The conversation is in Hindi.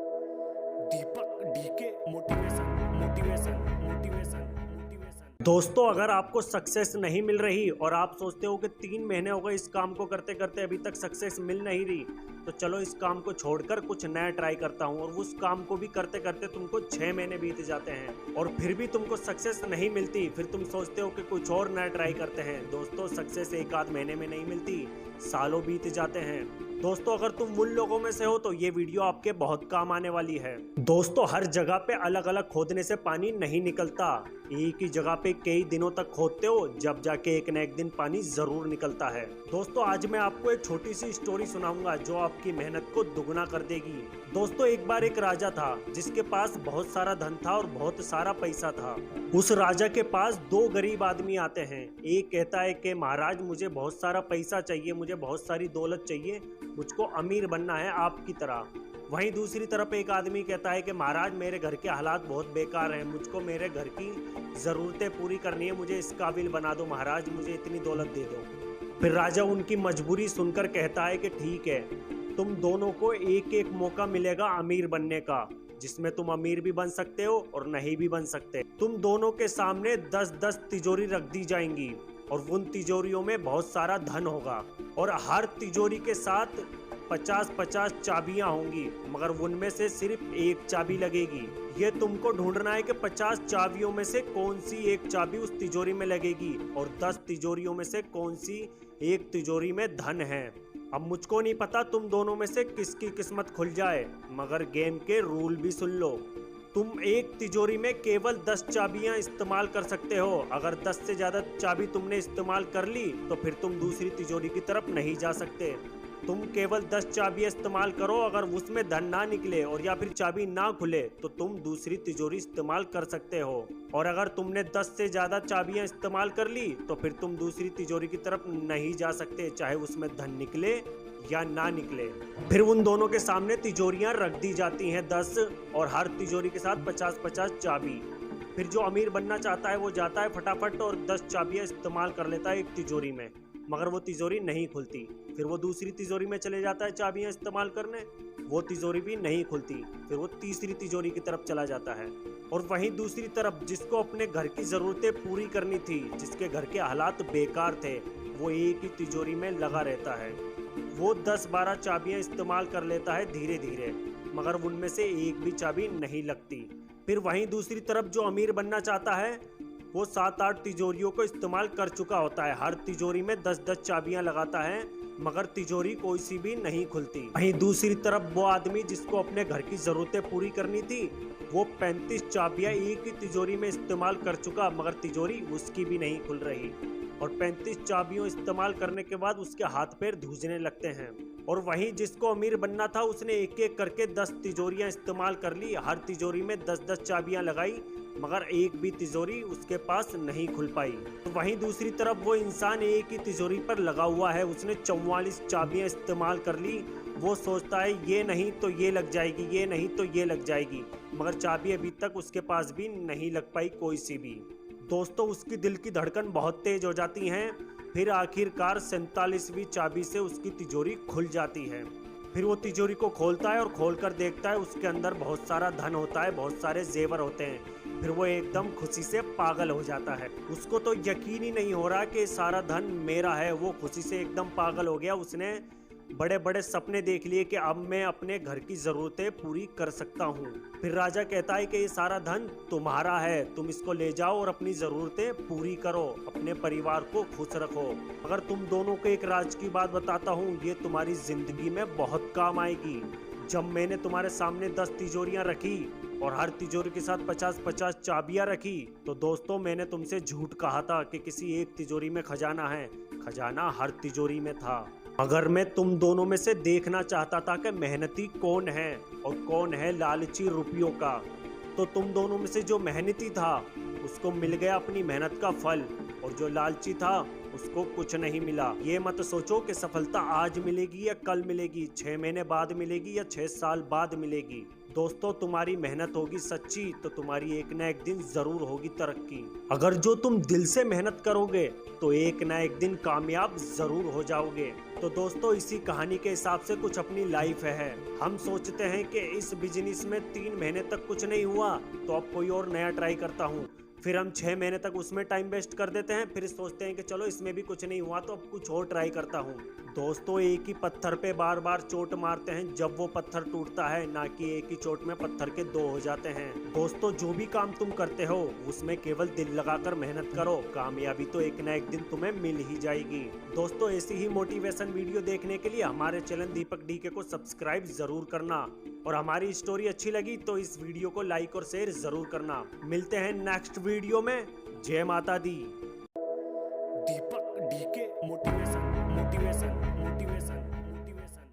दीपक DK motivation motivation motivation motivation. दोस्तों, अगर आपको सक्सेस नहीं मिल रही और आप सोचते हो कि 3 महीने हो गए इस काम को करते करते अभी तक सक्सेस मिल नहीं रही, तो चलो इस काम को छोड़कर कुछ नया ट्राई करता हूँ। और उस काम को भी करते करते तुमको 6 महीने बीत जाते हैं और फिर भी तुमको सक्सेस नहीं मिलती। फिर तुम सोचते हो कि कुछ और नया ट्राई करते हैं। दोस्तों, सक्सेस एक आध महीने में नहीं मिलती, सालों बीत जाते हैं। दोस्तों, अगर तुम उन लोगों में से हो तो ये वीडियो आपके बहुत काम आने वाली है। दोस्तों, हर जगह पे अलग अलग खोदने से पानी नहीं निकलता। एक ही जगह पे कई दिनों तक खोदते हो, जब जाके एक न एक दिन पानी जरूर निकलता है। दोस्तों, आज मैं आपको एक छोटी सी स्टोरी सुनाऊंगा जो आपकी मेहनत को दुगना कर देगी। दोस्तों, एक बार एक राजा था जिसके पास बहुत सारा धन था और बहुत सारा पैसा था। उस राजा के पास 2 गरीब आदमी आते हैं। एक कहता है कि महाराज, मुझे बहुत सारा पैसा चाहिए, मुझे बहुत सारी दौलत चाहिए, मुझको अमीर बनना है आपकी तरह। वहीं दूसरी तरफ एक आदमी कहता है कि महाराज, मेरे घर के हालात बहुत बेकार हैं, मुझको मेरे घर की ज़रूरतें पूरी करनी है, मुझे इस काबिल बना दो महाराज, मुझे इतनी दौलत दे दो। फिर राजा उनकी मजबूरी सुनकर कहता है कि ठीक है, तुम दोनों को एक एक मौका मिलेगा अमीर बनने का, जिसमें तुम अमीर भी बन सकते हो और नहीं भी बन सकते। तुम दोनों के सामने 10-10 तिजोरी रख दी जाएंगी और उन तिजोरियों में बहुत सारा धन होगा और हर तिजोरी के साथ 50-50 चाबियां होंगी, मगर उनमें से सिर्फ एक चाबी लगेगी। ये तुमको ढूंढना है कि 50 चाबियों में से कौन सी एक चाबी उस तिजोरी में लगेगी और 10 तिजोरियों में से कौन सी एक तिजोरी में धन है। अब मुझको नहीं पता तुम दोनों में से किसकी किस्मत खुल जाए, मगर गेम के रूल भी सुन लो। तुम एक तिजोरी में केवल 10 चाबियां इस्तेमाल कर सकते हो। अगर 10 से ज्यादा चाबी तुमने इस्तेमाल कर ली तो फिर तुम दूसरी तिजोरी की तरफ नहीं जा सकते। तुम केवल 10 चाबियां इस्तेमाल करो, अगर उसमें धन ना निकले और या फिर चाबी ना खुले तो तुम दूसरी तिजोरी इस्तेमाल कर सकते हो। और अगर तुमने 10 से ज्यादा चाबियां इस्तेमाल कर ली तो फिर तुम दूसरी तिजोरी की तरफ नहीं जा सकते, चाहे उसमें धन निकले या ना निकले। फिर उन दोनों के सामने तिजोरियां रख दी जाती हैं 10 और हर तिजोरी के साथ 50-50 चाबी। फिर जो अमीर बनना चाहता है वो जाता है फटाफट और 10 चाबियां इस्तेमाल कर लेता है एक तिजोरी में, मगर वो तिजोरी नहीं खुलती। फिर वो दूसरी तिजोरी में चले जाता है चाबियां इस्तेमाल करने, वो तिजोरी भी नहीं खुलती। फिर वो तीसरी तिजोरी की तरफ चला जाता है और वहीं दूसरी तरफ जिसको अपने घर की ज़रूरतें पूरी करनी थी, जिसके घर के हालात बेकार थे, वो एक ही तिजोरी में लगा रहता है। वो 10-12 चाबियां इस्तेमाल कर लेता है धीरे धीरे, मगर उनमें से एक भी चाबी नहीं लगती। फिर वहीं दूसरी तरफ जो अमीर बनना चाहता है वो 7-8 तिजोरियों को इस्तेमाल कर चुका होता है। हर तिजोरी में 10-10 चाबियां लगाता है, मगर तिजोरी कोई सी भी नहीं खुलती। वहीं दूसरी तरफ वो आदमी जिसको अपने घर की जरूरतें पूरी करनी थी, वो 35 चाबियां एक ही तिजोरी में इस्तेमाल कर चुका, मगर तिजोरी उसकी भी नहीं खुल रही। और 35 चाबियों इस्तेमाल करने के बाद उसके हाथ पैर धूजने लगते हैं। और वहीं जिसको अमीर बनना था उसने एक एक करके 10 तिजोरियां इस्तेमाल कर ली, हर तिजोरी में 10-10 चाबियां लगाई, मगर एक भी तिजोरी उसके पास नहीं खुल पाई। तो वहीं दूसरी तरफ वो इंसान एक ही तिजोरी पर लगा हुआ है, उसने 44 चाबियां इस्तेमाल कर ली। वो सोचता है ये नहीं तो ये लग जाएगी, ये नहीं तो ये लग जाएगी, मगर चाबी अभी तक उसके पास भी नहीं लग पाई कोई सी भी। दोस्तों, उसकी दिल की धड़कन बहुत तेज हो जाती है। फिर आखिरकार 47वीं चाबी से उसकी तिजोरी खुल जाती है। फिर वो तिजोरी को खोलता है और खोलकर देखता है उसके अंदर बहुत सारा धन होता है, बहुत सारे जेवर होते हैं। फिर वो एकदम खुशी से पागल हो जाता है। उसको तो यकीन ही नहीं हो रहा कि सारा धन मेरा है। वो खुशी से एकदम पागल हो गया। उसने बड़े बड़े सपने देख लिए कि अब मैं अपने घर की ज़रूरतें पूरी कर सकता हूँ। फिर राजा कहता है कि ये सारा धन तुम्हारा है, तुम इसको ले जाओ और अपनी ज़रूरतें पूरी करो, अपने परिवार को खुश रखो। अगर तुम दोनों को एक राज की बात बताता हूँ, ये तुम्हारी ज़िंदगी में बहुत काम आएगी। जब मैंने तुम्हारे सामने 10 तिजोरियाँ रखी और हर तिजोरी के साथ 50-50 चाबियां रखी, तो दोस्तों मैंने तुमसे झूठ कहा था कि किसी एक तिजोरी में खजाना है। खजाना हर तिजोरी में था। अगर मैं तुम दोनों में से देखना चाहता था कि मेहनती कौन है और कौन है लालची रुपयों का, तो तुम दोनों में से जो मेहनती था उसको मिल गया अपनी मेहनत का फल, और जो लालची था उसको कुछ नहीं मिला। ये मत सोचो कि सफलता आज मिलेगी या कल मिलेगी, 6 महीने बाद मिलेगी या 6 साल बाद मिलेगी। दोस्तों, तुम्हारी मेहनत होगी सच्ची तो तुम्हारी एक न एक दिन जरूर होगी तरक्की। अगर जो तुम दिल से मेहनत करोगे तो एक न एक दिन कामयाब जरूर हो जाओगे। तो दोस्तों, इसी कहानी के हिसाब से कुछ अपनी लाइफ है। हम सोचते हैं कि इस बिजनेस में 3 महीने तक कुछ नहीं हुआ तो अब कोई और नया ट्राई करता हूँ, फिर हम 6 महीने तक उसमें टाइम वेस्ट कर देते हैं, फिर सोचते हैं कि चलो इसमें भी कुछ नहीं हुआ तो अब कुछ और ट्राई करता हूँ। दोस्तों, एक ही पत्थर पे बार बार चोट मारते हैं जब वो पत्थर टूटता है, ना कि एक ही चोट में पत्थर के 2 हो जाते हैं। दोस्तों, जो भी काम तुम करते हो उसमें केवल दिल लगाकर मेहनत करो, कामयाबी तो एक ना एक दिन तुम्हें मिल ही जाएगी। दोस्तों, ऐसी ही मोटिवेशन वीडियो देखने के लिए हमारे चैनल दीपक डीके को सब्सक्राइब जरूर करना, और हमारी स्टोरी अच्छी लगी तो इस वीडियो को लाइक और शेयर जरूर करना। मिलते हैं नेक्स्ट वीडियो में। जय माता दी। दीपक डीके मोटिवेशन।